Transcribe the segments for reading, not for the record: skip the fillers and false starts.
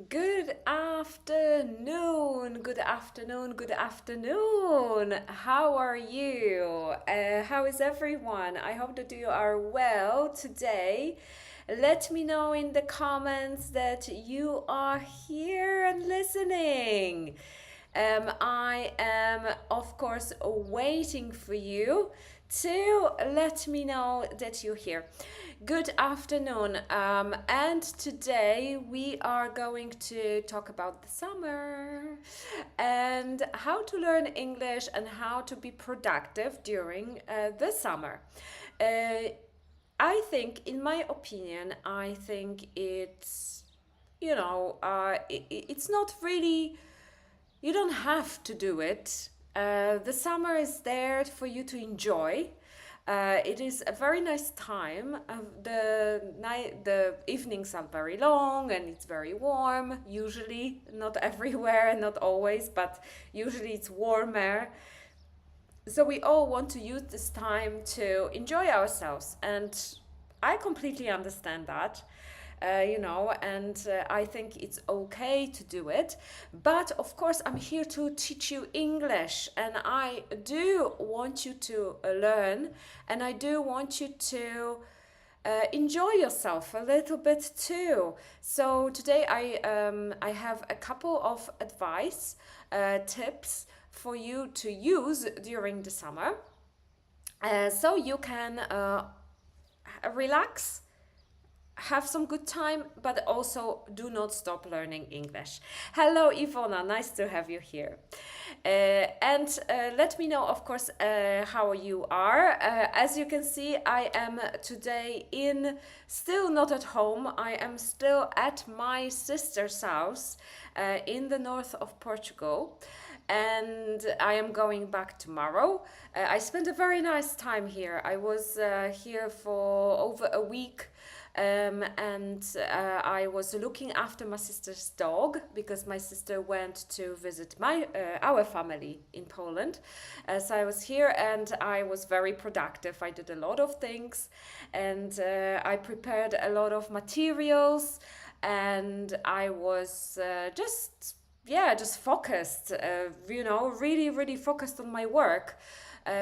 Good afternoon, good afternoon, good afternoon. How are you? How is everyone? I hope that you are well today. Let me know in the comments that you are here and listening. I am, of course, waiting for you to let me know that you're here. Good afternoon. And today we are going to talk about the summer and how to learn English and how to be productive during the summer. I think, in my opinion, I think it's not really, you don't have to do it. The summer is there for you to enjoy. It is a very nice time. The evenings are very long and it's very warm. Usually, not everywhere, not always, but usually it's warmer. So we all want to use this time to enjoy ourselves, and I completely understand that. I think it's okay to do it. But of course, I'm here to teach you English, and I do want you to learn, and I do want you to enjoy yourself a little bit too. So today I have a couple of advice tips for you to use during the summer, so you can relax, have some good time, but also do not stop learning English. Hello, Ivona, nice to have you here. And let me know, of course, how you are. As you can see, I am today still not at home. I am still at my sister's house in the north of Portugal. And I am going back tomorrow. I spent a very nice time here. I was here for over a week. I was looking after my sister's dog because my sister went to visit our family in Poland. So I was here and I was very productive. I did a lot of things, and I prepared a lot of materials, and I was just focused, really, really focused on my work.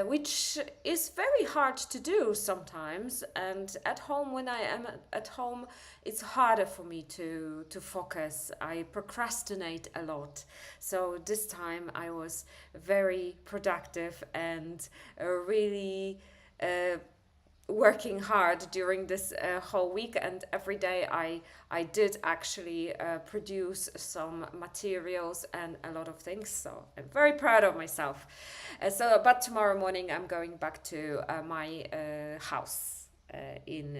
Which is very hard to do sometimes. And at home, when I am at home, it's harder for me to focus. I procrastinate a lot. So this time I was very productive and really working hard during this whole week, and every day I did actually produce some materials and a lot of things, so I'm very proud of myself. But tomorrow morning I'm going back to my house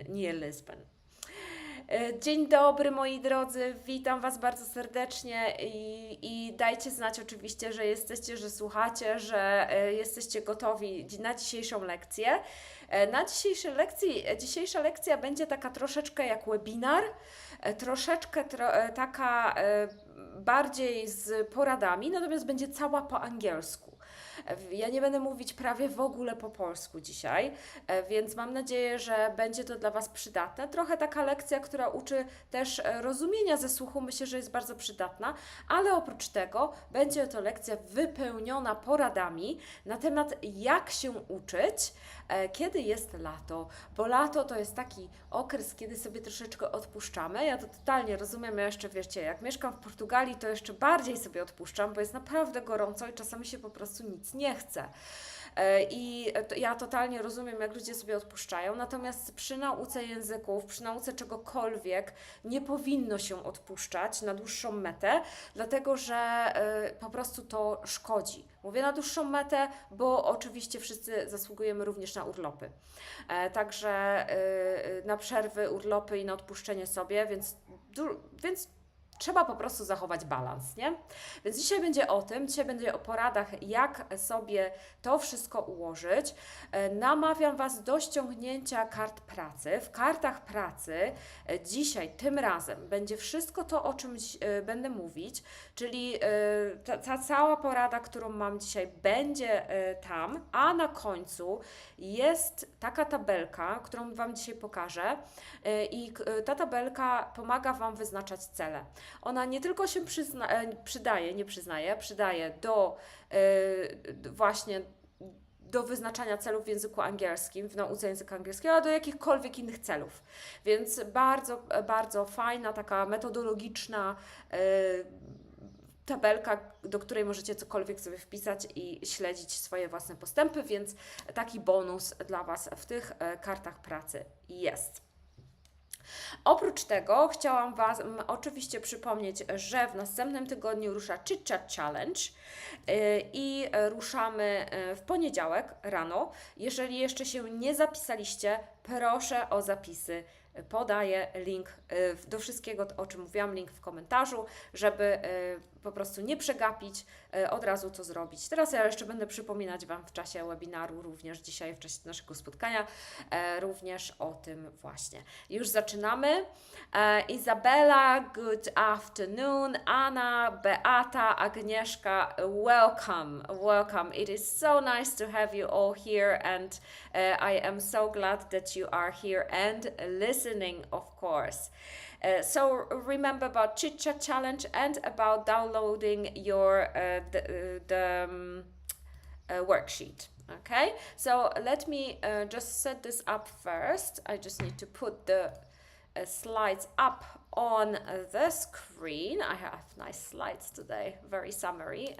near Lisbon. Dzień dobry, moi drodzy, witam Was bardzo serdecznie i dajcie znać oczywiście, że jesteście, że słuchacie, że jesteście gotowi na dzisiejszą lekcję. Na dzisiejsza lekcja będzie taka troszeczkę jak webinar, troszeczkę taka bardziej z poradami, natomiast będzie cała po angielsku. Ja nie będę mówić prawie w ogóle po polsku dzisiaj, więc mam nadzieję, że będzie to dla Was przydatne. Trochę taka lekcja, która uczy też rozumienia ze słuchu, myślę, że jest bardzo przydatna, ale oprócz tego będzie to lekcja wypełniona poradami na temat, jak się uczyć, kiedy jest lato, bo lato to jest taki okres, kiedy sobie troszeczkę odpuszczamy. Ja to totalnie rozumiem, ja jeszcze, wiecie, jak mieszkam w Portugalii, to jeszcze bardziej sobie odpuszczam, bo jest naprawdę gorąco i czasami się po prostu nic nie chce. Ja totalnie rozumiem, jak ludzie sobie odpuszczają, natomiast przy nauce języków, przy nauce czegokolwiek nie powinno się odpuszczać na dłuższą metę, dlatego że po prostu to szkodzi. Mówię na dłuższą metę, bo oczywiście wszyscy zasługujemy również na urlopy. Także na przerwy, urlopy i na odpuszczenie sobie, więc trzeba po prostu zachować balans, nie? Więc dzisiaj będzie o tym, dzisiaj będzie o poradach, jak sobie to wszystko ułożyć. Namawiam Was do ściągnięcia kart pracy. W kartach pracy dzisiaj, tym razem, będzie wszystko to, o czym będę mówić, czyli ta cała porada, którą mam dzisiaj, będzie tam, a na końcu jest taka tabelka, którą Wam dzisiaj pokażę i ta tabelka pomaga Wam wyznaczać cele. Ona nie tylko się przydaje do właśnie do wyznaczania celów w języku angielskim, w nauce języka angielskiego, a do jakichkolwiek innych celów. Więc bardzo, bardzo fajna, taka metodologiczna tabelka, do której możecie cokolwiek sobie wpisać i śledzić swoje własne postępy, więc taki bonus dla Was w tych kartach pracy jest. Oprócz tego chciałam Wam oczywiście przypomnieć, że w następnym tygodniu rusza Chitchat Challenge i ruszamy w poniedziałek rano. Jeżeli jeszcze się nie zapisaliście, proszę o zapisy. Podaję link do wszystkiego, o czym mówiłam, link w komentarzu, żeby po prostu nie przegapić, od razu to zrobić. Teraz ja jeszcze będę przypominać Wam w czasie webinaru, również dzisiaj w czasie naszego spotkania, również o tym właśnie. Już zaczynamy. Izabela, good afternoon. Anna, Beata, Agnieszka, welcome, welcome. It is so nice to have you all here, and I am so glad that you are here and listening, of course. So remember about Chitchat Challenge and about downloading your worksheet. Okay, so let me just set this up first. I just need to put the slides up on the screen. I have nice slides today, very summary.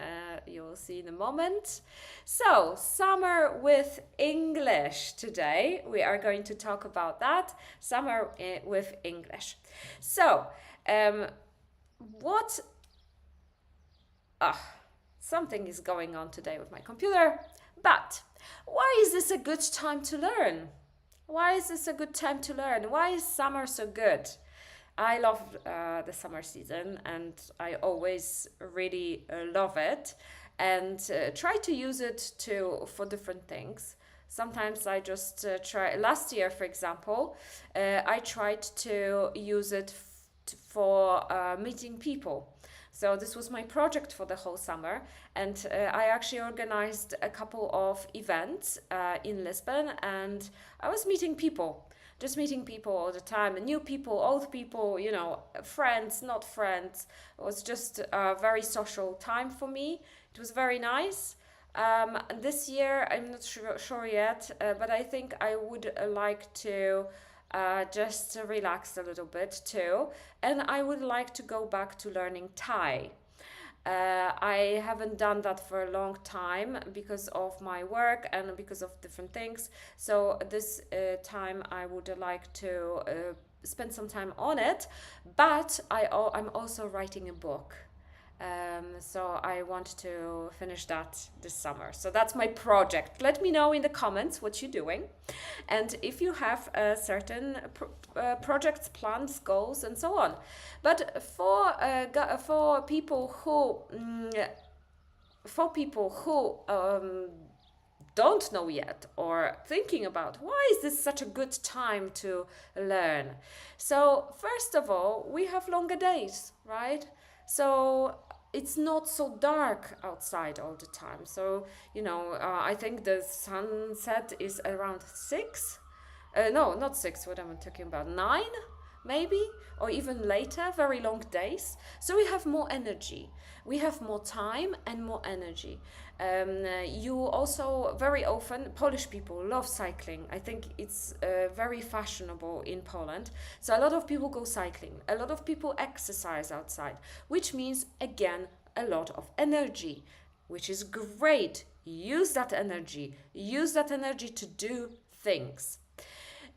You will see in a moment. So, summer with English today. We are going to talk about that. Summer with English. So, something is going on today with my computer, but why is this a good time to learn? Why is this a good time to learn? Why is summer so good? I love the summer season, and I always really love it, and try to use it for different things. Sometimes I just try. Last year, for example, I tried to use it for meeting people. So this was my project for the whole summer, and I actually organized a couple of events in Lisbon, and I was meeting people, just meeting people all the time, new people, old people, you know, friends, not friends. It was just a very social time for me. It was very nice. This year, I'm not sure yet, but I think I would like to just relax a little bit too, and I would like to go back to learning Thai. I haven't done that for a long time because of my work and because of different things. So this time I would like to spend some time on it, but I'm also writing a book. So I want to finish that this summer. So that's my project. Let me know in the comments what you're doing, and if you have certain projects, plans, goals, and so on. But for people who don't know yet, or thinking about why is this such a good time to learn. So first of all, we have longer days, right? So it's not so dark outside all the time. So, you know, I think the sunset is around 6. No, not 6, what am I talking about? 9, maybe? Or even later, very long days. So we have more energy. We have more time and more energy. You also, very often, Polish people love cycling. I think it's very fashionable in Poland. So a lot of people go cycling. A lot of people exercise outside, which means, again, a lot of energy, which is great. Use that energy. Use that energy to do things.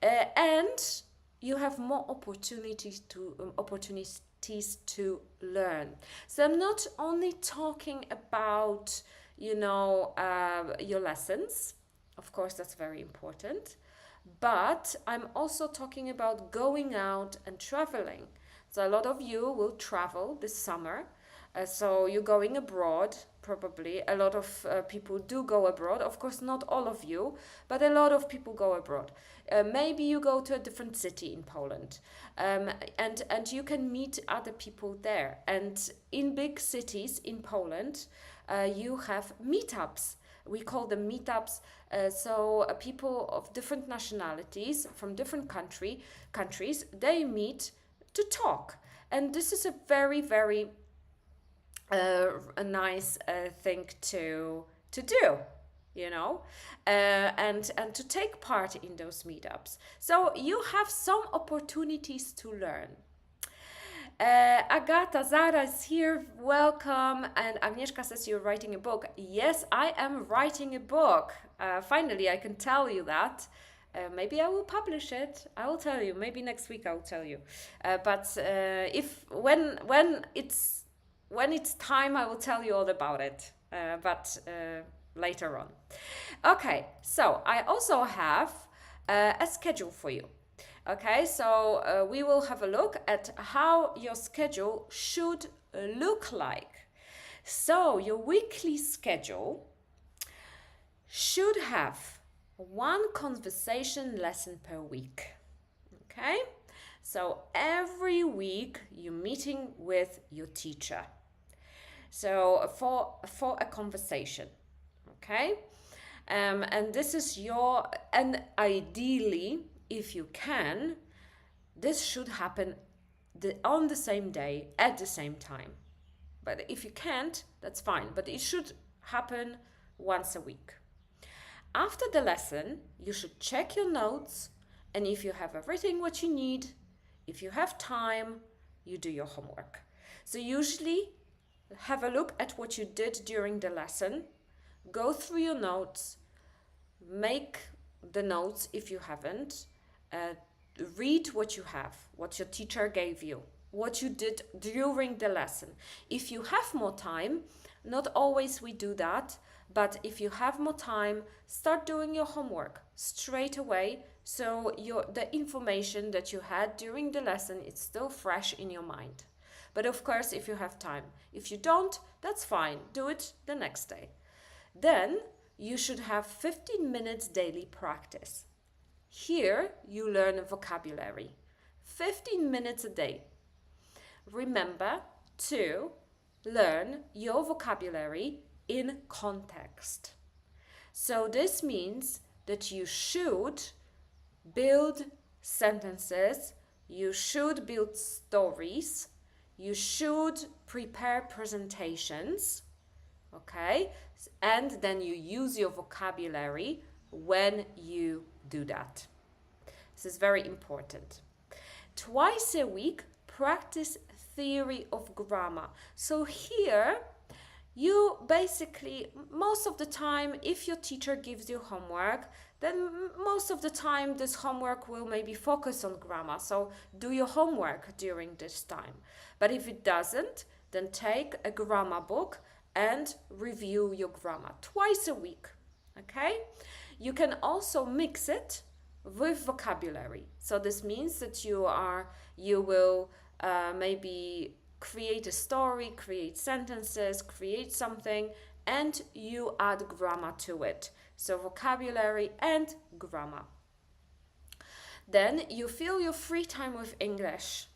And you have more opportunities to learn. So I'm not only talking about, you know, your lessons. Of course, that's very important. But I'm also talking about going out and traveling. So a lot of you will travel this summer. So you're going abroad, probably. A lot of people do go abroad. Of course, not all of you, but a lot of people go abroad. Maybe you go to a different city in Poland, and you can meet other people there. And in big cities in Poland, you have meetups. We call them meetups. So people of different nationalities from different countries, they meet to talk. And this is a very, very a nice thing to do, you know, and to take part in those meetups. So you have some opportunities to learn. Agata, Zara is here, welcome. And Agnieszka says you're writing a book. Yes, I am writing a book. Finally, I can tell you that. Maybe I will publish it. I will tell you. Maybe next week I will tell you. But when it's time, I will tell you all about it. But later on. Okay, so I also have a schedule for you. Okay, so we will have a look at how your schedule should look like. So your weekly schedule should have one conversation lesson per week. Okay, so every week you're meeting with your teacher. So for a conversation, okay, and this is and ideally, if you can, this should happen on the same day at the same time. But if you can't, that's fine. But it should happen once a week. After the lesson, you should check your notes, and if you have everything what you need, if you have time, you do your homework. So usually have a look at what you did during the lesson, go through your notes, make the notes if you haven't, read what you have, what your teacher gave you, what you did during the lesson. If you have more time, not always we do that, but if you have more time, start doing your homework straight away, so the information that you had during the lesson is still fresh in your mind. But of course, if you have time. If you don't, that's fine. Do it the next day. Then you should have 15 minutes daily practice. Here you learn vocabulary. 15 minutes a day. Remember to learn your vocabulary in context. So this means that you should build sentences, you should build stories, you should prepare presentations, okay? And then you use your vocabulary when you do that. This is very important. Twice a week, practice theory of grammar. So here, you basically, most of the time, if your teacher gives you homework, then most of the time this homework will maybe focus on grammar. So do your homework during this time. But if it doesn't, then take a grammar book and review your grammar twice a week, okay? You can also mix it with vocabulary. So this means that you will maybe create a story, create sentences, create something, and you add grammar to it. So vocabulary and grammar. Then you fill your free time with English.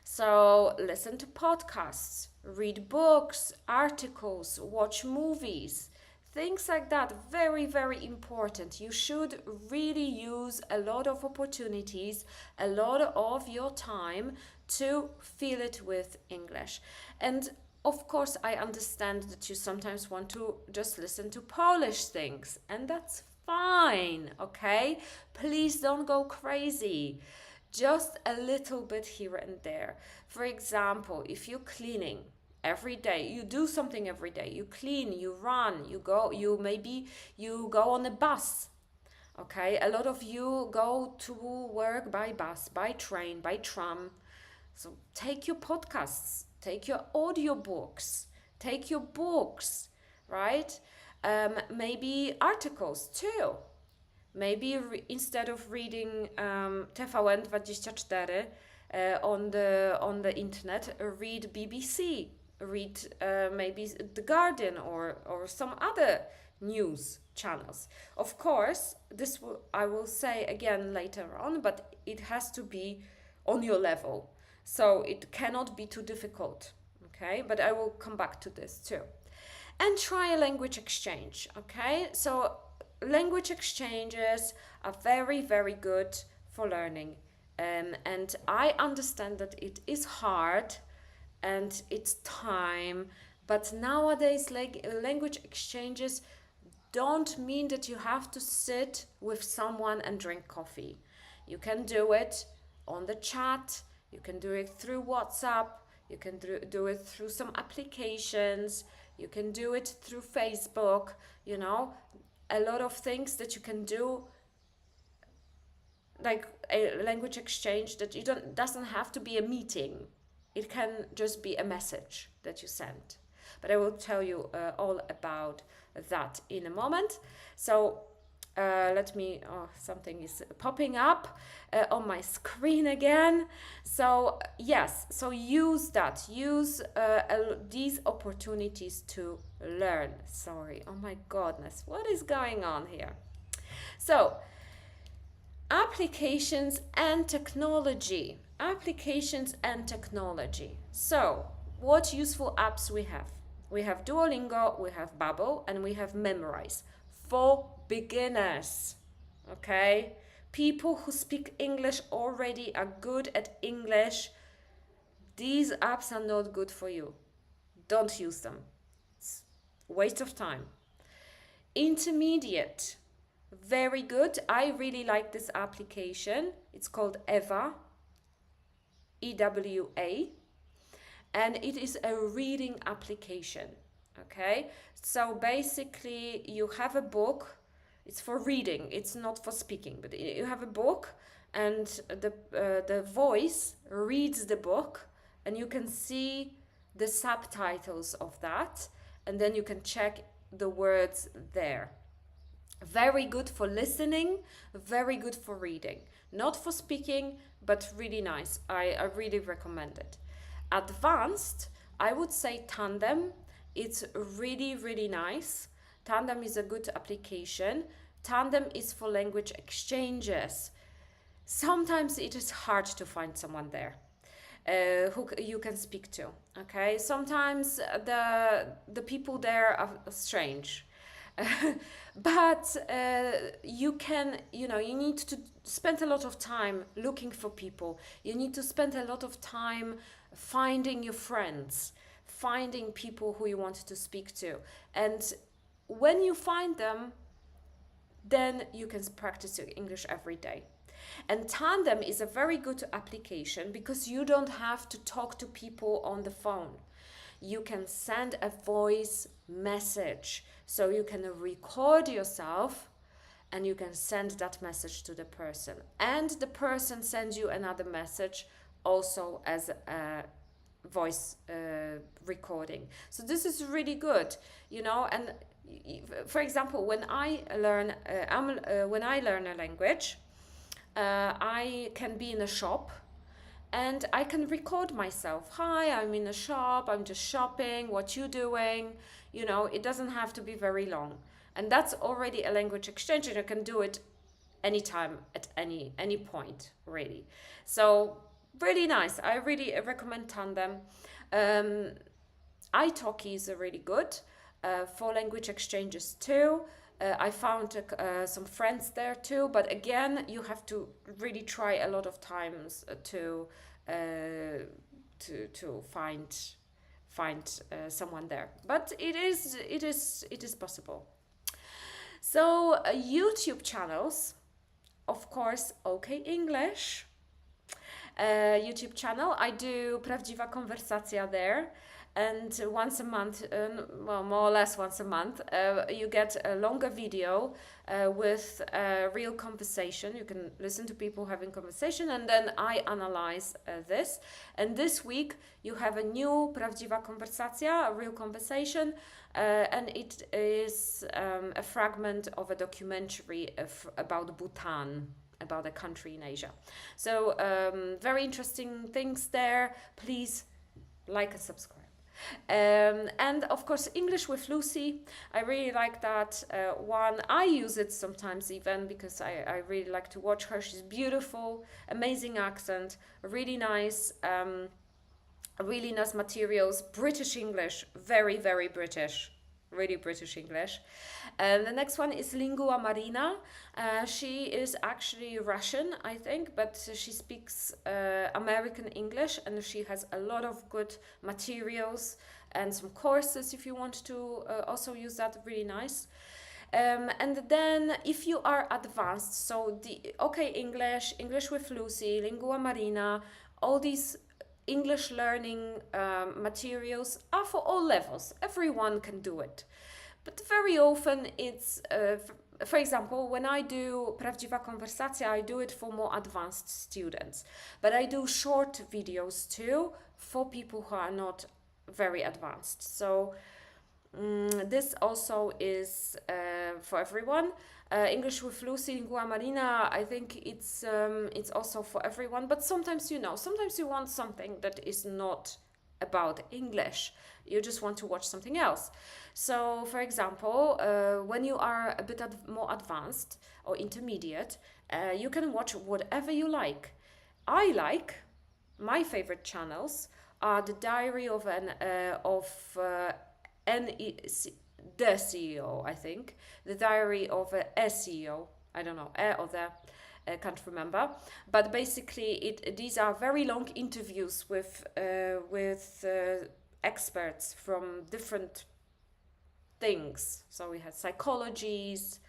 So listen to podcasts, read books, articles, watch movies, things like that. Very, very important. You should really use a lot of opportunities, a lot of your time to fill it with English. And of course, I understand that you sometimes want to just listen to Polish things, and that's fine, okay? Please don't go crazy. Just a little bit here and there. For example, if you're cleaning every day, you do something every day, you clean, you run, you go on a bus. Okay, a lot of you go to work by bus, by train, by tram. So take your podcasts, take your audiobooks, take your books, right? Maybe articles too. Maybe instead of reading TVN24 on the internet, read BBC, read maybe The Guardian or some other news channels. Of course, I will say again later on, but it has to be on your level. So it cannot be too difficult, okay? But I will come back to this too. And try a language exchange, okay? So language exchanges are very, very good for learning And I understand that it is hard and it's time, but nowadays language exchanges don't mean that you have to sit with someone and drink coffee. You can do it on the chat, you can do it through WhatsApp, you can do it through some applications, you can do it through Facebook, you know, a lot of things that you can do, like a language exchange that doesn't have to be a meeting. It can just be a message that you send. But I will tell you all about that in a moment. So something is popping up on my screen again. So yes, so use these opportunities to learn. Sorry, oh my goodness, what is going on here? So, applications and technology. So, what useful apps we have? We have Duolingo, we have Babbel, and we have Memrise for beginners. Okay? People who speak English already are good at English. These apps are not good for you. Don't use them. It's a waste of time. Intermediate. Very good. I really like this application. It's called EWA, EWA, and it is a reading application. Okay, so basically you have a book. It's for reading. It's not for speaking, but you have a book, and the voice reads the book, and you can see the subtitles of that, and then you can check the words there. Very good for listening, very good for reading. Not for speaking, but really nice. I really recommend it. Advanced, I would say Tandem. It's really, really nice. Tandem is a good application. Tandem is for language exchanges. Sometimes it is hard to find someone there who you can speak to. Okay, sometimes the people there are strange. But you need to spend a lot of time looking for people. You need to spend a lot of time finding your friends, finding people who you want to speak to. And when you find them, then you can practice your English every day. And Tandem is a very good application because you don't have to talk to people on the phone. You can send a voice message. So you can record yourself and you can send that message to the person. And the person sends you another message also as a voice recording. So this is really good, you know. And for example, when I learn a language, I can be in a shop and I can record myself. Hi, I'm in a shop, I'm just shopping, what you doing? You know, it doesn't have to be very long. And that's already a language exchange, and you can do it anytime, at any point, really. So, really nice. I really recommend Tandem. italki is really good for language exchanges too. I found some friends there too, but again, you have to really try a lot of times to find someone there. But it is possible. So YouTube channels, of course, OK English. YouTube channel, I do Prawdziwa Konwersacja there. And once a month, well, more or less once a month, you get a longer video with a real conversation. You can listen to people having conversation, and then I analyze this. And this week, you have a new Prawdziwa Konwersacja, a real conversation, and it is a fragment of a documentary about Bhutan, about a country in Asia. So very interesting things there. Please like and subscribe. And of course, English with Lucy. I really like that one. I use it sometimes even because I really like to watch her. She's beautiful, amazing accent, really nice materials. British English, very, very British. really British English. And the next one is Lingua Marina. She is actually Russian, I think, but she speaks American English, and she has a lot of good materials and some courses if you want to also use that, really nice. And then if you are advanced, so English with Lucy, Lingua Marina, all these English learning materials are for all levels. Everyone can do it. But very often it's, for example, when I do Prawdziwa Konwersacja, I do it for more advanced students. But I do short videos too for people who are not very advanced. So this also is for everyone. English with Lucy, Lingua Marina, I think it's also for everyone. But sometimes you want something that is not about English. You just want to watch something else. So, for example, when you are a bit more advanced or intermediate, you can watch whatever you like. My favorite channels are the Diary of the CEO, I think. The Diary of a CEO. I don't know, or the, I can't remember. But basically, these are very long interviews with experts from different things. So we had psychologists,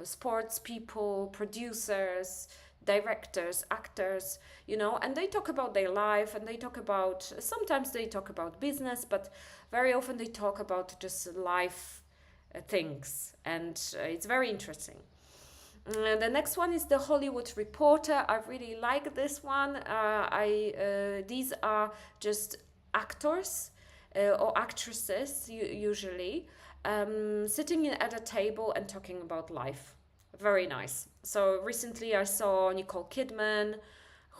sports people, producers, directors, actors, and they talk about their life, and sometimes they talk about business, but very often they talk about just life things, and it's very interesting. The next one is the Hollywood Reporter. I really like this one. These are just actors or actresses usually sitting at a table and talking about life. Very nice. So recently I saw Nicole Kidman.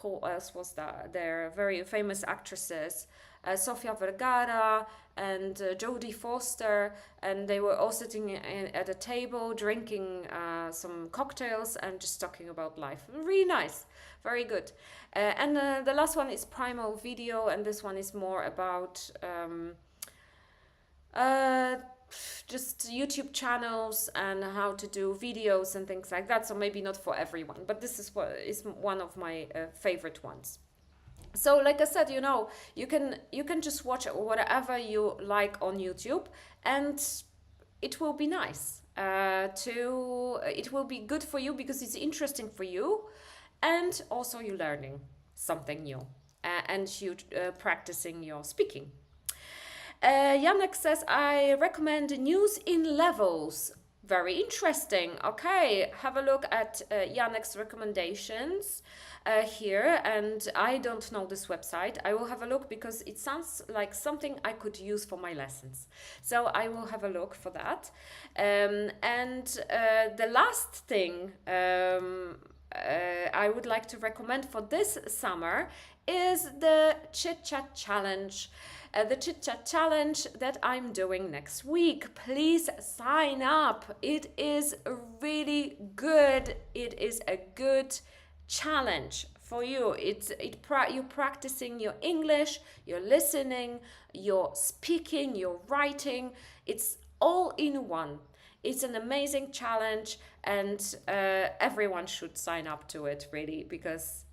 Who else was that? They're very famous actresses. Sofia Vergara and Jodie Foster, and they were all sitting at a table drinking some cocktails and just talking about life. Really nice, very good. And the last one is Primal Video, and this one is more about just YouTube channels and how to do videos and things like that. So maybe not for everyone, but this is one of my favorite ones. So like I said, you can just watch whatever you like on YouTube, and it will be nice. It will be good for you because it's interesting for you, and also you're learning something new, and you practicing your speaking. Janek says, I recommend News in Levels. Very interesting. Okay, have a look at Janek's recommendations here, and I don't know this website. I will have a look because it sounds like something I could use for my lessons. So I will have a look for that. And the last thing I would like to recommend for this summer is the Chitchat challenge. The Chitchat challenge that I'm doing next week. Please sign up. It is really good. It is a good challenge for you. You're practicing your English, you're listening, you're speaking, you're writing. It's all in one. It's an amazing challenge, and everyone should sign up to it, really, because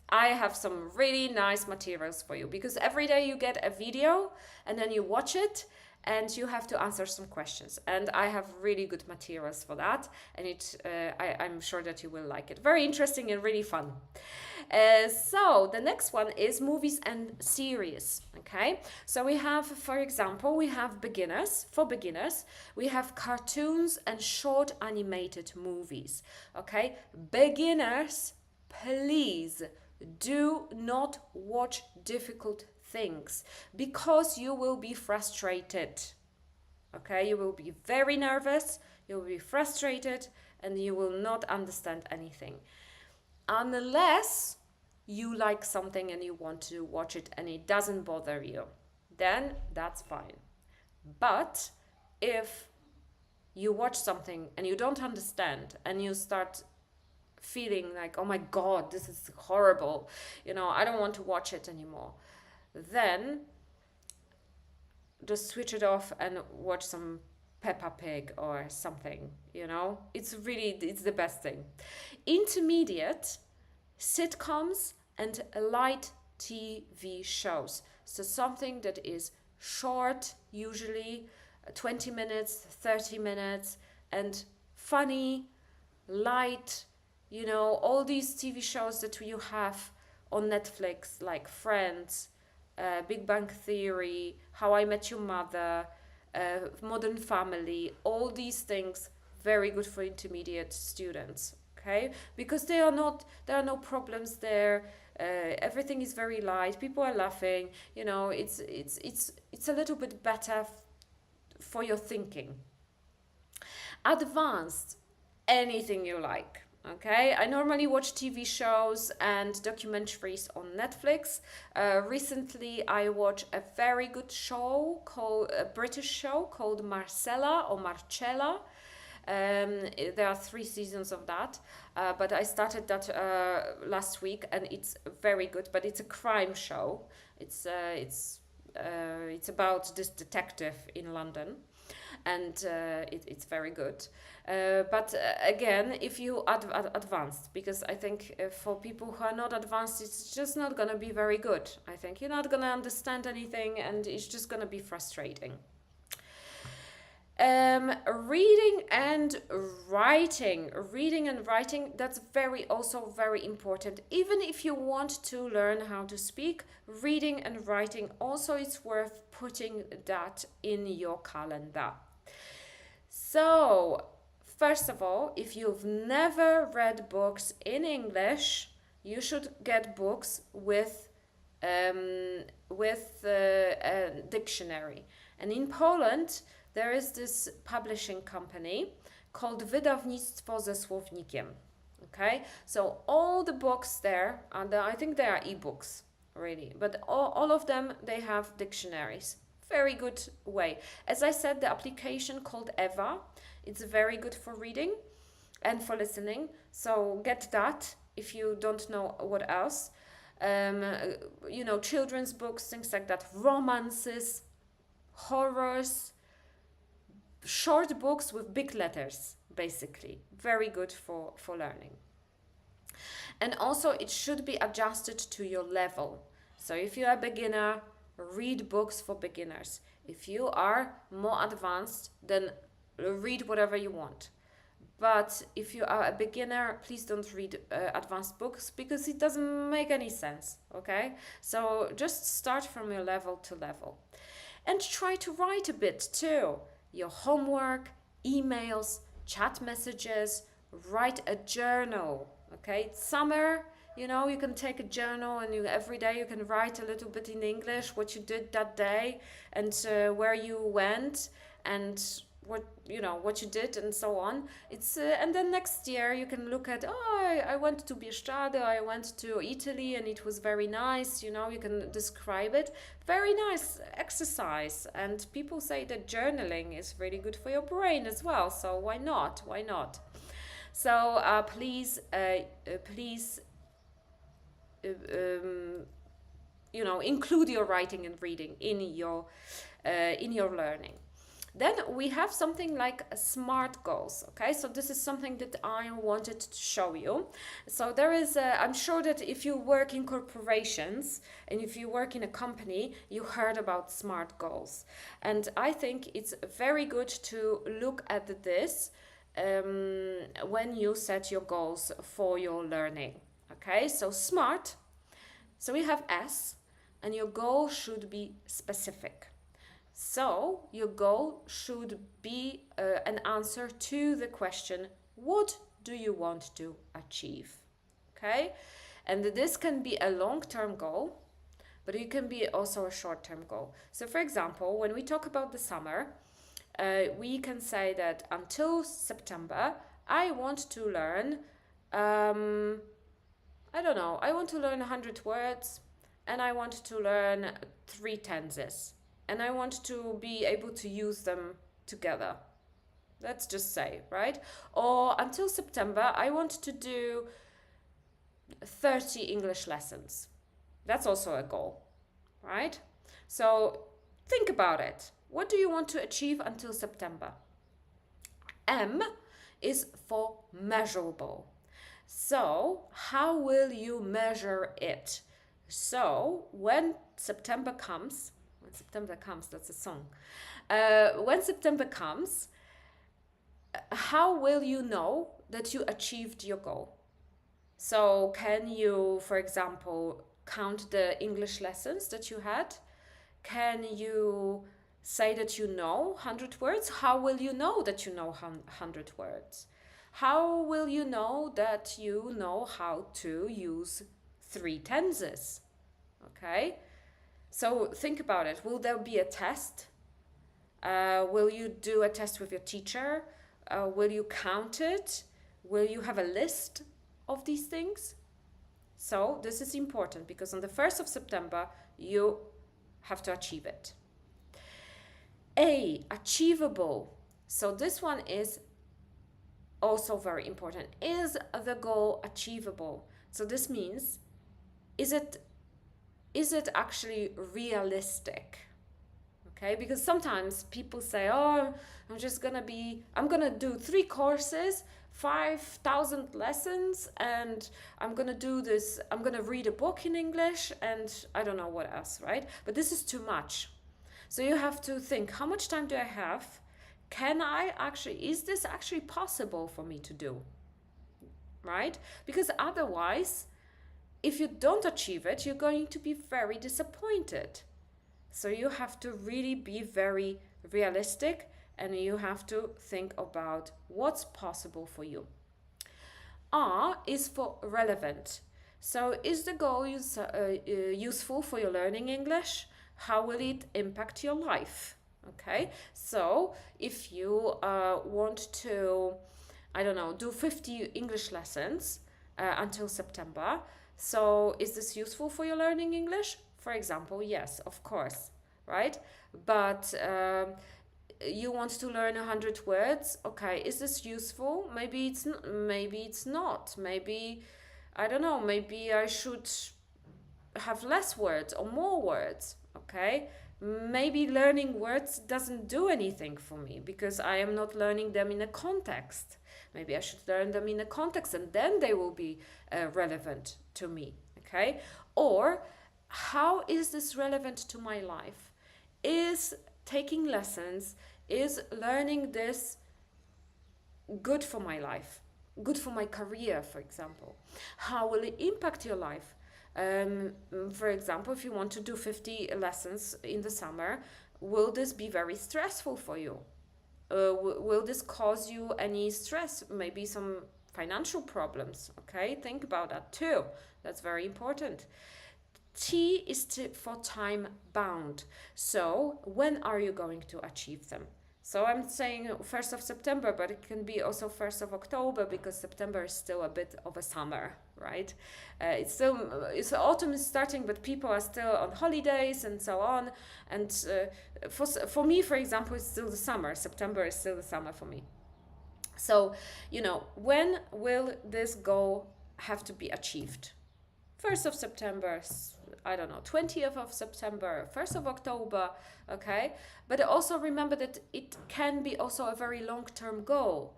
I have some really nice materials for you, because every day you get a video and then you watch it and you have to answer some questions, and I have really good materials for that, and I'm sure that you will like it. Very interesting and really fun. So the next one is movies and series. Okay, so we have, for example, we have beginners. For beginners, we have cartoons and short animated movies. Okay, beginners, please do not watch difficult things, because you will be frustrated. Okay, you will be very nervous, you will be frustrated, and you will not understand anything. Unless you like something and you want to watch it and it doesn't bother you, then that's fine. But if you watch something and you don't understand and you start feeling like, oh my God, this is horrible, I don't want to watch it anymore, then just switch it off and watch some Peppa Pig or something, you know? It's the best thing. Intermediate, sitcoms and light TV shows. So something that is short, usually 20 minutes, 30 minutes, and funny, light, you know, all these TV shows that you have on Netflix, like Friends, Big Bang Theory, How I Met Your Mother, Modern Family, all these things, very good for intermediate students, okay? Because there are no problems there. Everything is very light. People are laughing. You know, it's a little bit better for your thinking. Advanced, anything you like. Okay, I normally watch TV shows and documentaries on Netflix. Recently, I watched a very good show a British show called Marcella or Marcella. There are 3 seasons of that, but I started that last week, and it's very good. But it's a crime show. It's about this detective in London, and it's very good. But again, if you advanced, because I think for people who are not advanced, it's just not gonna be very good. I think you're not gonna understand anything, and it's just gonna be frustrating. Reading and writing. Reading and writing, that's also very important. Even if you want to learn how to speak, reading and writing also it's worth putting that in your calendar. So, first of all, if you've never read books in English, you should get books with a dictionary. And in Poland, there is this publishing company called Wydawnictwo ze Słownikiem. Okay, so all the books there, I think they are ebooks, really, but all of them, they have dictionaries. Very good way. As I said, the application called Eva, it's very good for reading and for listening. So get that if you don't know what else. You know, children's books, things like that, romances, horrors, short books with big letters, basically. Very good for learning. And also it should be adjusted to your level. So if you're a beginner, read books for beginners. If you are more advanced, then read whatever you want. But if you are a beginner, please don't read advanced books, because it doesn't make any sense, okay? So just start from your level to level. And try to write a bit too. Your homework, emails, chat messages, write a journal, okay? It's summer, you know, you can take a journal, and every day you can write a little bit in English what you did that day, and where you went, and what you did, and so on. It's and then next year you can look at, I went to Bieszczady, I went to Italy, and it was very nice. You know, you can describe it. Very nice exercise, and people say that journaling is really good for your brain as well. So why not? So please, include your writing and reading in your learning. Then we have something like SMART goals, okay? So this is something that I wanted to show you. So there is, I'm sure that if you work in corporations and if you work in a company, you heard about SMART goals. And I think it's very good to look at this when you set your goals for your learning, okay? So SMART, so we have S, and your goal should be specific. So your goal should be an answer to the question, what do you want to achieve? Okay? And this can be a long-term goal, but it can be also a short-term goal. So for example, when we talk about the summer, we can say that until September, I want to learn, I want to learn 100 words, and I want to learn 3 tenses. And I want to be able to use them together. Let's just say, right? Or until September, I want to do 30 English lessons. That's also a goal, right? So think about it. What do you want to achieve until September? M is for measurable. So how will you measure it? So when September comes, that's a song. When September comes, how will you know that you achieved your goal? So can you, for example, count the English lessons that you had? Can you say that you know 100 words? How will you know that you know 100 words? How will you know that you know how to use 3 tenses? Okay, so think about it. Will there be a test? Will you do a test with your teacher? Will you count it? Will you have a list of these things? So this is important because on the 1st of September, you have to achieve it. A, achievable. So this one is also very important. Is the goal achievable? So this means, is it actually realistic? Okay, because sometimes people say, oh, I'm gonna do 3 courses, 5,000 lessons, and I'm gonna do this, I'm gonna read a book in English, and I don't know what else, right? But this is too much. So you have to think, how much time do I have? Is this actually possible for me to do? Right? Because otherwise, if you don't achieve it, you're going to be very disappointed. So you have to really be very realistic, and you have to think about what's possible for you. R is for relevant. So is the goal useful for your learning English? How will it impact your life? Okay, so if you want to, I don't know, do 50 English lessons until September, so is this useful for your learning English? For example, yes, of course, right? But you want to learn 100 words. Okay, is this useful? Maybe it's not. Maybe, I don't know, maybe I should have less words or more words. Okay, maybe learning words doesn't do anything for me because I am not learning them in a context. Maybe I should learn them in a context and then they will be relevant to me. Okay, or how is this relevant to my life? Is taking lessons, is learning this good for my life, good for my career, for example? How will it impact your life? For example, if you want to do 50 lessons in the summer, will this be very stressful for you? Will this cause you any stress? Maybe some financial problems, okay? Think about that too. That's very important. T is for time bound. So when are you going to achieve them? So I'm saying 1st of September, but it can be also 1st of October because September is still a bit of a summer, right? It's autumn is starting, but people are still on holidays and so on. And for me, for example, it's still the summer. September is still the summer for me. So, when will this goal have to be achieved? 1st of September, I don't know, 20th of September, 1st of October, okay? But also remember that it can be also a very long-term goal.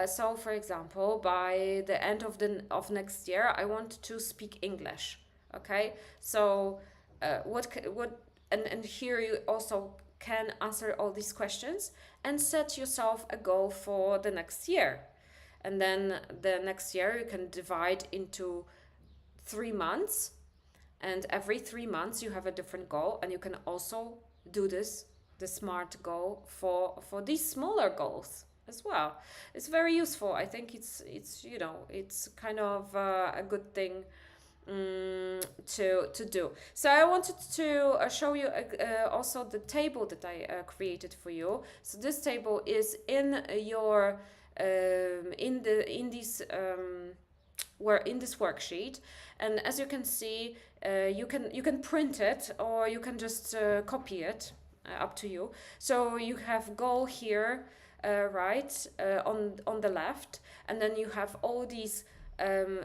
So, for example, by the end of next year, I want to speak English, okay? So, and here you also can answer all these questions and set yourself a goal for the next year. And then the next year you can divide into 3 months, and every 3 months you have a different goal, and you can also do the SMART goal for these smaller goals as well. It's very useful. I think it's kind of a good thing to do. So I wanted to show you also the table that I created for you. So this table is in your in this worksheet, and as you can see, you can print it or you can just copy it, up to you. So you have goal here, right, on the left, and then you have all these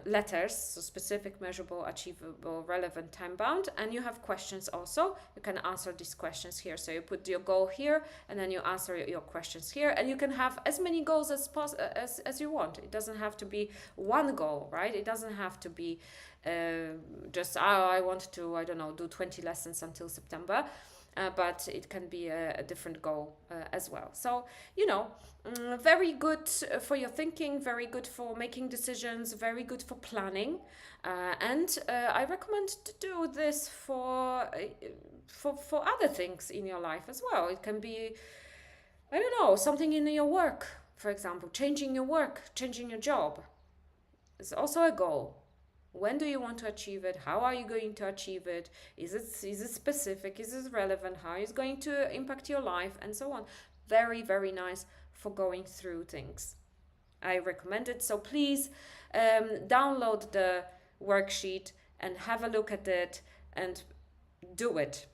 letters, so specific, measurable, achievable, relevant, time-bound, and you have questions also. You can answer these questions here. So you put your goal here, and then you answer your questions here, and you can have as many goals as you want. It doesn't have to be one goal, right? It doesn't have to be just, I want to, I don't know, do 20 lessons until September. But it can be a different goal as well. So, very good for your thinking, very good for making decisions, very good for planning. And I recommend to do this for other things in your life as well. It can be, I don't know, something in your work, for example, changing your work, changing your job. It's also a goal. When do you want to achieve it? How are you going to achieve it? Is it specific? Is it relevant? How is it going to impact your life? And so on. Very, very nice for going through things. I recommend it. So please download the worksheet and have a look at it and do it.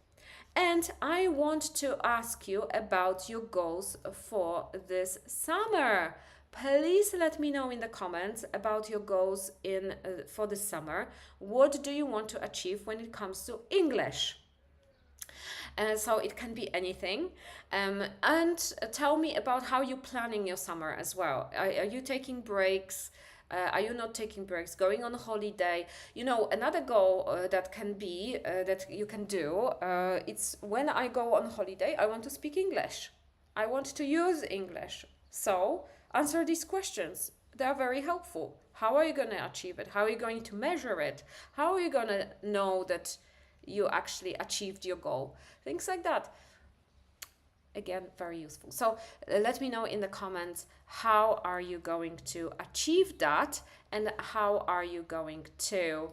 And I want to ask you about your goals for this summer. Please let me know in the comments about your goals for the summer. What do you want to achieve when it comes to English? So it can be anything. And tell me about how you're planning your summer as well. Are you taking breaks? Are you not taking breaks? Going on a holiday? Another goal that you can do, it's when I go on holiday, I want to speak English. I want to use English. So answer these questions. They are very helpful. How are you going to achieve it? How are you going to measure it? How are you going to know that you actually achieved your goal? Things like that. Again, very useful. So let me know in the comments, how are you going to achieve that? And how are you going to,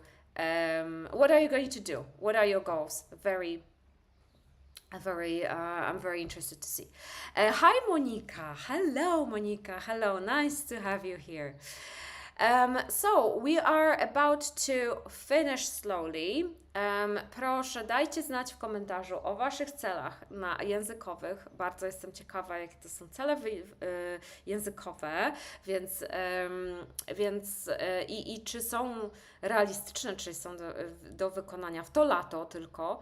what are you going to do? What are your goals? I'm very interested to see. Hi, Monika. Hello, Monika. Hello. Nice to have you here. So we are about to finish slowly. Proszę, dajcie znać w komentarzu o Waszych celach językowych. Bardzo jestem ciekawa, jakie to są cele językowe, więc czy są realistyczne, czy są do wykonania w to lato tylko.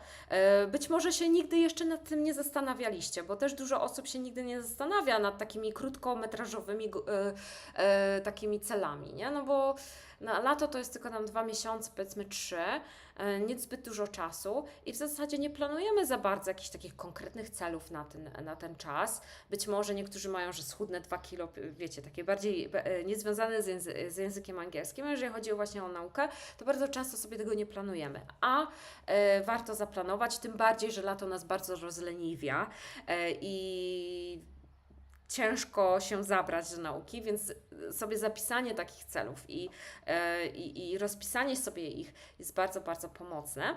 Być może się nigdy jeszcze nad tym nie zastanawialiście, bo też dużo osób się nigdy nie zastanawia nad takimi krótkometrażowymi takimi celami, nie? No bo na lato to jest tylko nam 2 miesiące, powiedzmy 3, niezbyt dużo czasu i w zasadzie nie planujemy za bardzo jakichś takich konkretnych celów na ten czas. Być może niektórzy mają, że schudnę 2 kilo, wiecie, takie bardziej niezwiązane z językiem angielskim, a jeżeli chodzi właśnie o naukę, to bardzo często sobie tego nie planujemy, a warto zaplanować, tym bardziej, że lato nas bardzo rozleniwia i ciężko się zabrać do nauki, więc sobie zapisanie takich celów i rozpisanie sobie ich jest bardzo, bardzo pomocne.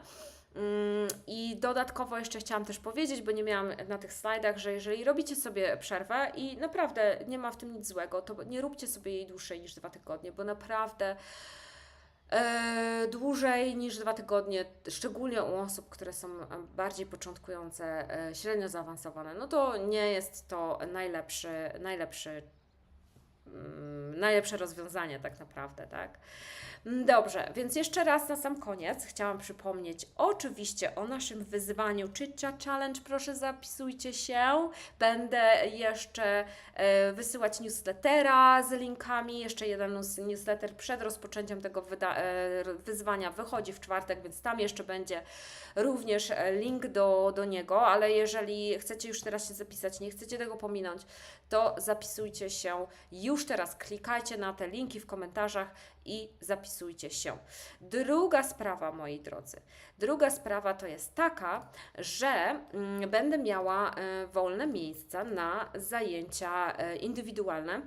I dodatkowo jeszcze chciałam też powiedzieć, bo nie miałam na tych slajdach, że jeżeli robicie sobie przerwę i naprawdę nie ma w tym nic złego, to nie róbcie sobie jej dłuższej niż 2 tygodnie, bo naprawdę dłużej niż 2 tygodnie, szczególnie u osób, które są bardziej początkujące, średnio zaawansowane, no to nie jest to najlepsze rozwiązanie tak naprawdę, tak? Dobrze, więc jeszcze raz na sam koniec chciałam przypomnieć oczywiście o naszym wyzwaniu Chitchat Challenge. Proszę zapisujcie się. Będę jeszcze wysyłać newslettera z linkami. Jeszcze jeden newsletter przed rozpoczęciem tego wyzwania wychodzi w czwartek, więc tam jeszcze będzie również link do niego, ale jeżeli chcecie już teraz się zapisać, nie chcecie tego pominąć, to zapisujcie się już teraz. Klikajcie na te linki w komentarzach i zapisujcie się. Druga sprawa, moi drodzy, to jest taka, że będę miała wolne miejsca na zajęcia indywidualne.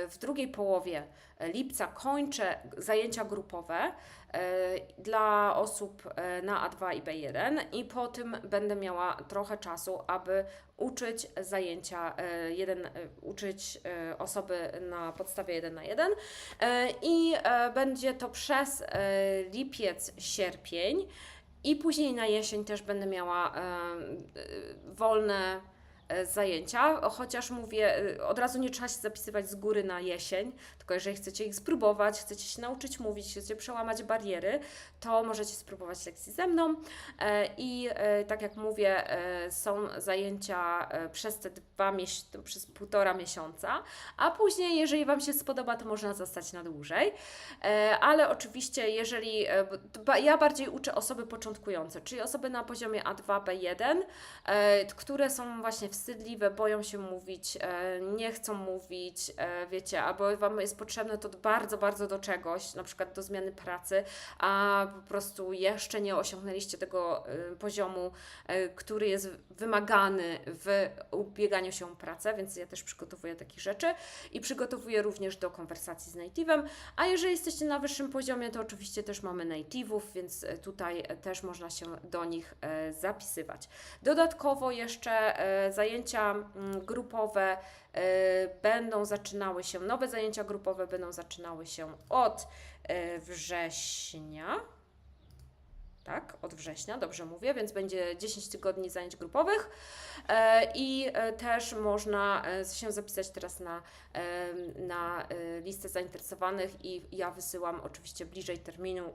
W drugiej połowie lipca kończę zajęcia grupowe dla osób na A2 i B1 i po tym będę miała trochę czasu, aby uczyć zajęcia, uczyć osoby na podstawie 1 na 1 i będzie to przez lipiec, sierpień i później na jesień też będę miała wolne zajęcia, chociaż mówię, od razu nie trzeba się zapisywać z góry na jesień, tylko jeżeli chcecie ich spróbować, chcecie się nauczyć mówić, chcecie przełamać bariery, to możecie spróbować lekcji ze mną i tak jak mówię, są zajęcia przez te przez 1,5 miesiąca, a później, jeżeli Wam się spodoba, to można zostać na dłużej, ale oczywiście, jeżeli ja bardziej uczę osoby początkujące, czyli osoby na poziomie A2, B1, które są właśnie wstydliwe, boją się mówić, nie chcą mówić, wiecie, albo Wam jest potrzebne to bardzo, bardzo do czegoś, na przykład do zmiany pracy, a po prostu jeszcze nie osiągnęliście tego poziomu, który jest wymagany w ubieganiu się o pracę, więc ja też przygotowuję takich rzeczy i przygotowuję również do konwersacji z native'em, a jeżeli jesteście na wyższym poziomie, to oczywiście też mamy native'ów, więc tutaj też można się do nich zapisywać. Dodatkowo jeszcze zajęcia grupowe będą zaczynały się, nowe zajęcia grupowe będą zaczynały się od września. Tak, od września, dobrze mówię, więc będzie 10 tygodni zajęć grupowych i też można się zapisać teraz na listę zainteresowanych i ja wysyłam oczywiście bliżej terminu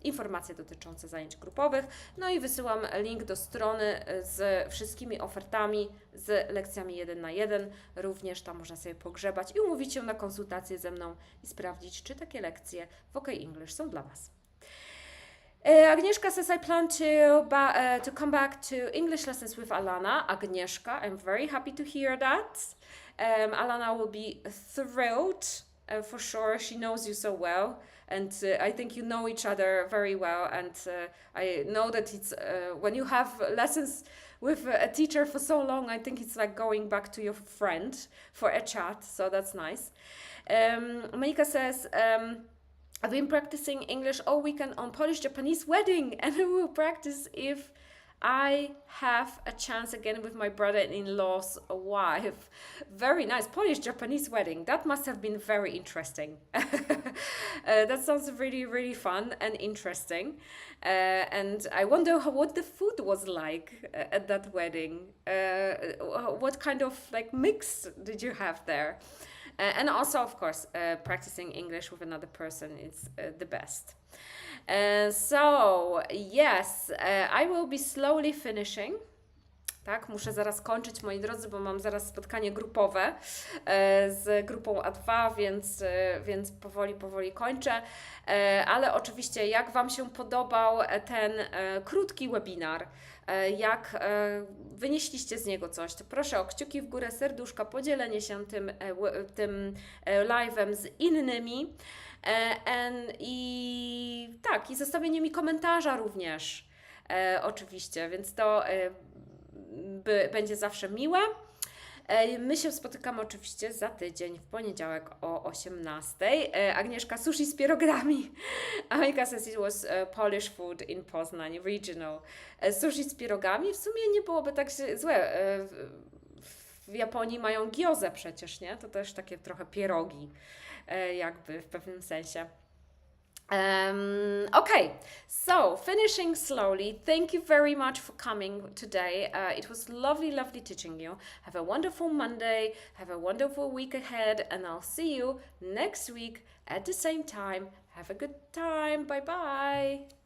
informacje dotyczące zajęć grupowych, no i wysyłam link do strony z wszystkimi ofertami, z lekcjami 1 na 1, również tam można sobie pogrzebać i umówić się na konsultację ze mną i sprawdzić, czy takie lekcje w OK English są dla Was. Agnieszka says, I plan to come back to English lessons with Alana. Agnieszka, I'm very happy to hear that. Alana will be thrilled, for sure. She knows you so well, and I think you know each other very well. And I know that it's when you have lessons with a teacher for so long, I think it's like going back to your friend for a chat. So that's nice. Monika says, I've been practicing English all weekend on Polish-Japanese wedding, and I will practice if I have a chance again with my brother-in-law's wife. Very nice. Polish-Japanese wedding. That must have been very interesting. That sounds really, really fun and interesting. And I wonder what the food was like at that wedding. What kind of like mix did you have there? And also, of course, practicing English with another person is the best. So, yes, I will be slowly finishing. Tak, muszę zaraz kończyć, moi drodzy, bo mam zaraz spotkanie grupowe z grupą A2, więc powoli kończę. Ale oczywiście, jak Wam się podobał ten krótki webinar, jak wynieśliście z niego coś, to proszę o kciuki w górę, serduszka, podzielenie się tym live'em z innymi i tak, i zostawienie mi komentarza również, oczywiście, więc to będzie zawsze miłe. My się spotykamy oczywiście za tydzień, w poniedziałek o 18:00. Agnieszka, sushi z pierogami. Ameryka says it was Polish food in Poznań, regional. Sushi z pierogami w sumie nie byłoby tak złe. W Japonii mają gyozę przecież, nie? To też takie trochę pierogi, jakby w pewnym sensie. Okay, so finishing slowly. Thank you very much for coming today. It was lovely teaching you. Have a wonderful Monday. Have a wonderful week ahead, and I'll see you next week at the same time. Have a good time. Bye bye.